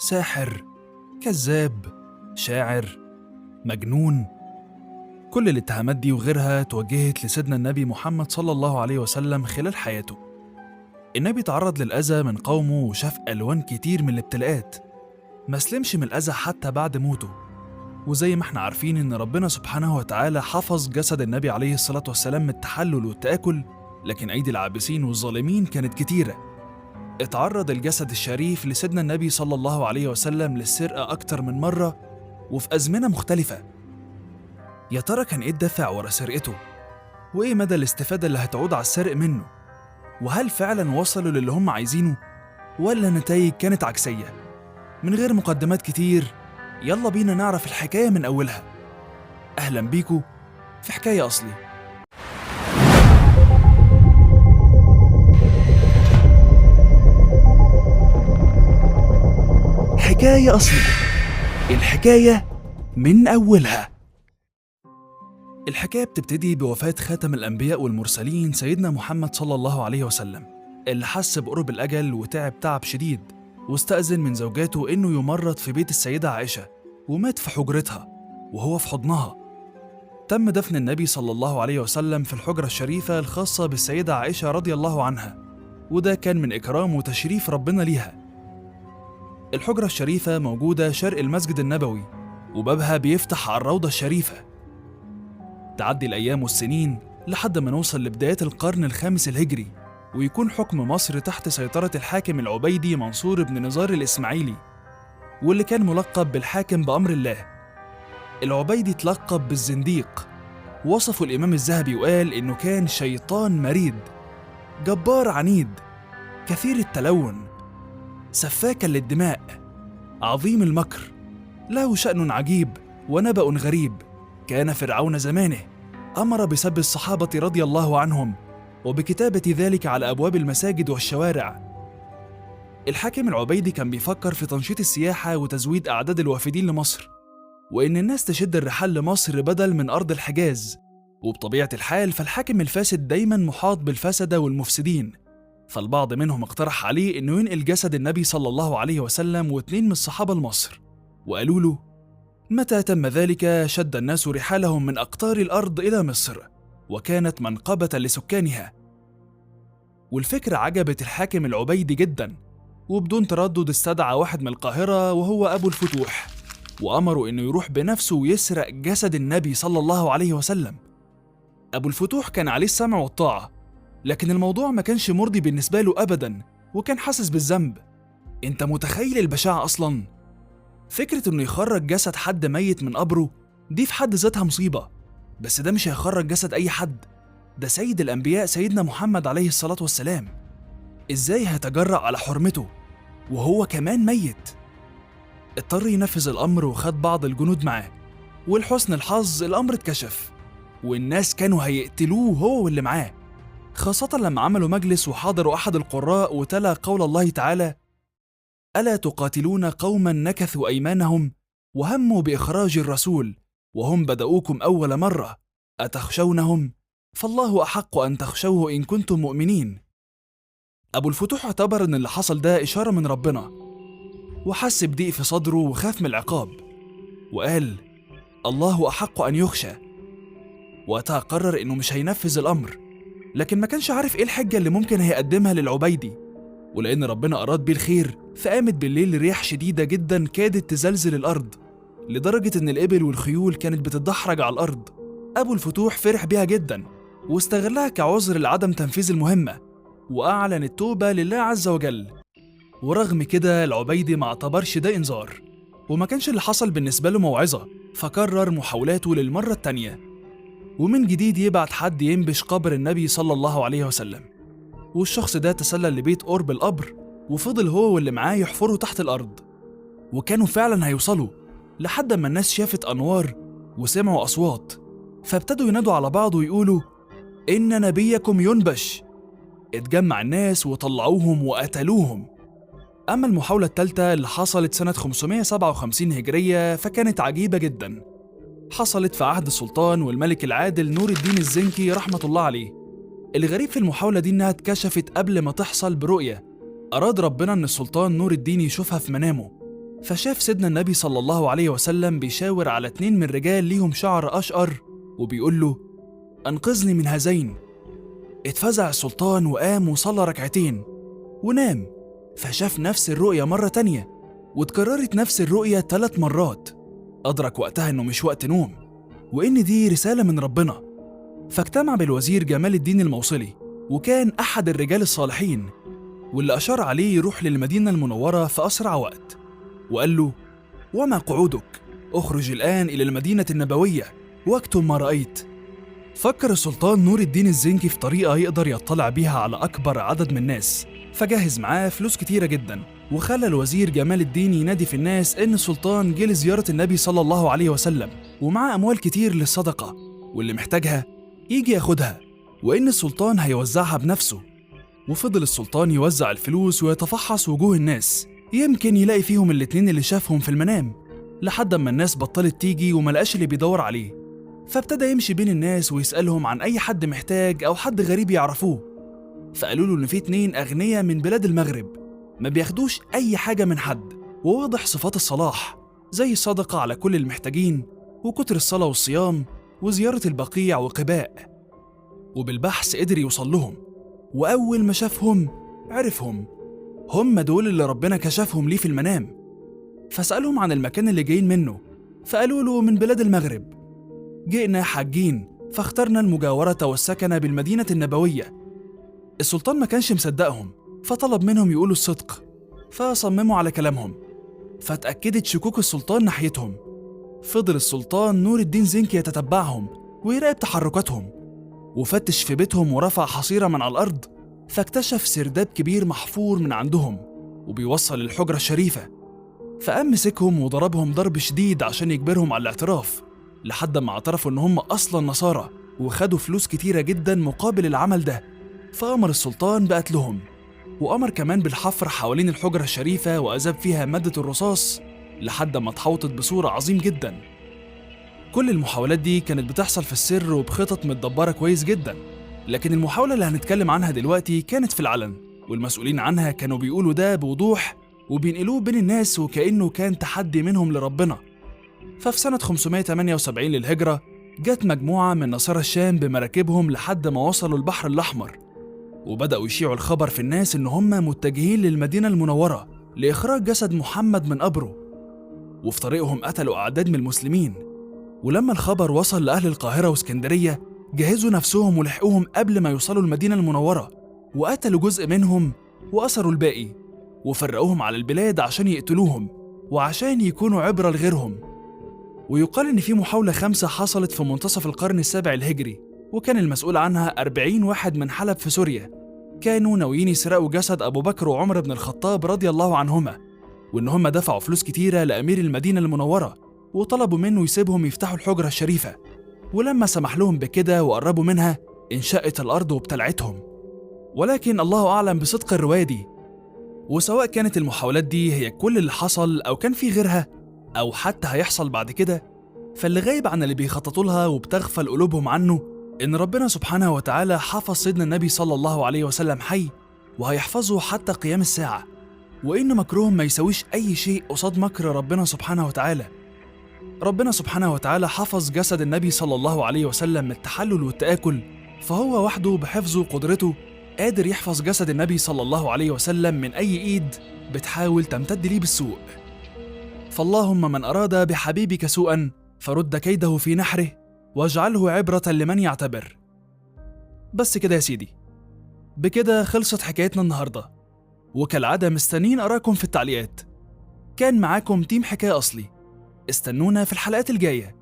ساحر، كذاب، شاعر، مجنون. كل الاتهامات دي وغيرها توجهت لسيدنا النبي محمد صلى الله عليه وسلم خلال حياته. النبي تعرض للأذى من قومه وشاف ألوان كتير من الابتلاءات، ما سلمش من الأذى حتى بعد موته. وزي ما احنا عارفين إن ربنا سبحانه وتعالى حفظ جسد النبي عليه الصلاة والسلام من التحلل والتآكل، لكن أيدي العابسين والظالمين كانت كتيرة. اتعرض الجسد الشريف لسيدنا النبي صلى الله عليه وسلم للسرقة أكتر من مرة وفي أزمنة مختلفة. يا ترى كان إيه الدافع ورا سرقته؟ وإيه مدى الاستفادة اللي هتعود على السرق منه؟ وهل فعلا وصلوا للي هم عايزينه؟ ولا النتائج كانت عكسية؟ من غير مقدمات كتير، يلا بينا نعرف الحكاية من أولها. أهلا بيكو في حكاية أصلي. حكاية أصلي، الحكاية من أولها. الحكاية بتبتدي بوفاة خاتم الأنبياء والمرسلين سيدنا محمد صلى الله عليه وسلم، اللي حس بقرب الأجل وتعب تعب شديد، واستأذن من زوجاته إنه يمرض في بيت السيدة عائشة، ومات في حجرتها وهو في حضنها. تم دفن النبي صلى الله عليه وسلم في الحجرة الشريفة الخاصة بالسيدة عائشة رضي الله عنها، وده كان من إكرام وتشريف ربنا ليها. الحجرة الشريفة موجودة شرق المسجد النبوي، وبابها بيفتح على الروضة الشريفة. تعدي الأيام والسنين لحد ما نوصل لبداية القرن الخامس الهجري، ويكون حكم مصر تحت سيطرة الحاكم العبيدي منصور بن نزار الإسماعيلي، واللي كان ملقب بالحاكم بأمر الله. العبيدي تلقب بالزنديق، وصفه الإمام الذهبي وقال إنه كان شيطان مريد، جبار عنيد، كثير التلون، سفاكا للدماء، عظيم المكر، له شأن عجيب ونبأ غريب. كان فرعون زمانه أمر بسب الصحابة رضي الله عنهم وبكتابة ذلك على أبواب المساجد والشوارع. الحاكم العبيدي كان بيفكر في تنشيط السياحة وتزويد أعداد الوافدين لمصر، وإن الناس تشد الرحال لمصر بدل من أرض الحجاز. وبطبيعة الحال فالحاكم الفاسد دايما محاط بالفسدة والمفسدين، فالبعض منهم اقترح عليه إنه ينقل جسد النبي صلى الله عليه وسلم واتنين من الصحابة لمصر، وقالوا له متى تم ذلك شد الناس رحالهم من أقطار الأرض إلى مصر، وكانت منقبة لسكانها. والفكرة عجبت الحاكم العبيدي جدا، وبدون تردد استدعى واحد من القاهرة وهو أبو الفتوح، وأمره إنه يروح بنفسه ويسرق جسد النبي صلى الله عليه وسلم. أبو الفتوح كان عليه السمع والطاعة، لكن الموضوع ما كانش مرضي بالنسبة له أبدا، وكان حاسس بالذنب. أنت متخيل البشاعة أصلا؟ فكرة إنه يخرج جسد حد ميت من قبره دي في حد ذاتها مصيبة، بس ده مش هيخرج جسد أي حد، ده سيد الأنبياء سيدنا محمد عليه الصلاة والسلام. إزاي هيتجرأ على حرمته وهو كمان ميت؟ اضطر ينفذ الأمر وخد بعض الجنود معاه، ولحسن الحظ الأمر اتكشف، والناس كانوا هيقتلوه هو واللي معاه، خاصة لما عملوا مجلس وحاضروا أحد القراء وتلا قول الله تعالى: ألا تقاتلون قوما نكثوا أيمانهم وهموا بإخراج الرسول وهم بدؤوكم أول مرة أتخشونهم فالله أحق أن تخشوه إن كنتم مؤمنين. أبو الفتوح اعتبر أن اللي حصل ده إشارة من ربنا، وحس بضيق في صدره وخاف من العقاب، وقال الله أحق أن يخشى. وقتها قرر أنه مش هينفذ الأمر، لكن ما كانش عارف إيه الحجة اللي ممكن هيقدمها للعبيدي، ولأن ربنا أراد بيه الخير فقامت بالليل رياح شديدة جدا كادت تزلزل الأرض، لدرجة إن الإبل والخيول كانت بتتدحرج على الأرض. أبو الفتوح فرح بيها جدا واستغلها كعذر لعدم تنفيذ المهمة، وأعلن التوبة لله عز وجل. ورغم كده العبيدي ما اعتبرش ده إنذار، وما كانش اللي حصل بالنسبة له موعظة، فكرر محاولاته للمرة التانية، ومن جديد يبعت حد ينبش قبر النبي صلى الله عليه وسلم. والشخص ده تسلل لبيت قرب القبر، وفضل هو واللي معاه يحفروا تحت الأرض، وكانوا فعلا هيوصلوا لحد ما الناس شافت أنوار وسمعوا أصوات، فابتدوا ينادوا على بعض ويقولوا إن نبيكم ينبش. اتجمع الناس وطلعوهم وقتلوهم. أما المحاولة الثالثة اللي حصلت سنة 557 هجرية فكانت عجيبة جدا، حصلت في عهد السلطان والملك العادل نور الدين الزنكي رحمة الله عليه. الغريب في المحاولة دي إنها اتكشفت قبل ما تحصل برؤية أراد ربنا إن السلطان نور الدين يشوفها في منامه، فشاف سيدنا النبي صلى الله عليه وسلم بيشاور على 2 من رجال ليهم شعر أشقر وبيقول له: أنقذني من هذين. اتفزع السلطان وقام وصلى ركعتين ونام، فشاف نفس الرؤية مرة تانية واتكررت نفس الرؤية 3 مرات. أدرك وقتها إنه مش وقت نوم وإن دي رسالة من ربنا، فاجتمع بالوزير جمال الدين الموصلي، وكان أحد الرجال الصالحين واللي أشار عليه يروح للمدينة المنورة في أسرع وقت، وقال له: وما قعودك؟ اخرج الآن إلى المدينة النبوية واكتب ما رأيت. فكر السلطان نور الدين الزنكي في طريقة يقدر يطلع بيها على أكبر عدد من الناس، فجهز معاه فلوس كتيرة جدا، وخلى الوزير جمال الدين ينادي في الناس إن السلطان جه لزيارة النبي صلى الله عليه وسلم ومعاه أموال كتير للصدقة، واللي محتاجها يجي ياخدها، وإن السلطان هيوزعها بنفسه. وفضل السلطان يوزع الفلوس ويتفحص وجوه الناس، يمكن يلاقي فيهم الاتنين اللي شافهم في المنام، لحد ما الناس بطلت تيجي وملقاش اللي بيدور عليه، فابتدى يمشي بين الناس ويسألهم عن أي حد محتاج أو حد غريب يعرفوه. فقالوا له إن في 2 أغنياء من بلاد المغرب ما بياخدوش أي حاجة من حد، وواضح صفات الصلاح زي الصدقة على كل المحتاجين وكتر الصلاة والصيام وزيارة البقيع وقباء. وبالبحث قدر يوصل لهم، وأول ما شافهم عرفهم، هم دول اللي ربنا كشفهم ليه في المنام. فسألهم عن المكان اللي جايين منه، فقالوا له من بلاد المغرب، جئنا حاجين فاخترنا المجاورة والسكن بالمدينة النبوية. السلطان ما كانش مصدقهم، فطلب منهم يقولوا الصدق، فصمموا على كلامهم، فاتأكدت شكوك السلطان ناحيتهم. فضل السلطان نور الدين زنكي يتتبعهم ويراقب تحركاتهم، وفتش في بيتهم ورفع حصيرة من على الأرض، فاكتشف سرداب كبير محفور من عندهم وبيوصل للحجرة الشريفة، فقام مسكهم وضربهم ضرب شديد عشان يجبرهم على الاعتراف، لحد ما اعترفوا إن هم أصلا نصارى وخدوا فلوس كتيرة جدا مقابل العمل ده. فأمر السلطان بقتلهم، وأمر كمان بالحفر حوالين الحجرة الشريفة وأذاب فيها مادة الرصاص لحد ما اتحوطت بصورة عظيم جدا. كل المحاولات دي كانت بتحصل في السر وبخطط متدبرة كويس جدا، لكن المحاولة اللي هنتكلم عنها دلوقتي كانت في العلن، والمسؤولين عنها كانوا بيقولوا ده بوضوح وبينقلوه بين الناس وكأنه كان تحدي منهم لربنا. ففي سنة 578 للهجرة جت مجموعة من نصارى الشام بمراكبهم لحد ما وصلوا البحر الأحمر، وبدأوا يشيعوا الخبر في الناس إن هم متجهين للمدينة المنورة لإخراج جسد محمد من قبره. وفي طريقهم قتلوا أعداد من المسلمين، ولما الخبر وصل لأهل القاهرة واسكندرية جهزوا نفسهم ولحقوهم قبل ما يوصلوا المدينة المنورة، وقتلوا جزء منهم وأسروا الباقي، وفرقوهم على البلاد عشان يقتلوهم وعشان يكونوا عبرة لغيرهم. ويقال إن في محاولة 5 حصلت في منتصف القرن السابع الهجري، وكان المسؤول عنها 40 واحد من حلب في سوريا، كانوا ناويين يسرقوا جسد أبو بكر وعمر بن الخطاب رضي الله عنهما، وإن هم دفعوا فلوس كتيرة لأمير المدينة المنورة وطلبوا منه يسيبهم يفتحوا الحجرة الشريفة، ولما سمح لهم بكده وقربوا منها انشقت الأرض وابتلعتهم. ولكن الله أعلم بصدق الرواية دي، وسواء كانت المحاولات دي هي كل اللي حصل أو كان في غيرها أو حتى هيحصل بعد كده، فاللي غايب عن اللي بيخططوا لها وبتغفل قلوبهم عنه إن ربنا سبحانه وتعالى حفظ سيدنا النبي صلى الله عليه وسلم حي وهيحفظه حتى قيام الساعة، وإن مكرهم ما يسويش أي شيء قصاد مكر ربنا سبحانه وتعالى. ربنا سبحانه وتعالى حفظ جسد النبي صلى الله عليه وسلم من التحلل والتآكل، فهو وحده بحفظه وقدرته قادر يحفظ جسد النبي صلى الله عليه وسلم من أي إيد بتحاول تمتد ليه بالسوء. فاللهم من أراد بحبيبك سوءا فرد كيده في نحره واجعله عبرة لمن يعتبر. بس كده يا سيدي، بكده خلصت حكايتنا النهاردة، وكالعادة مستنين أراكم في التعليقات. كان معاكم تيم حكاية أصلي، استنونا في الحلقات الجاية.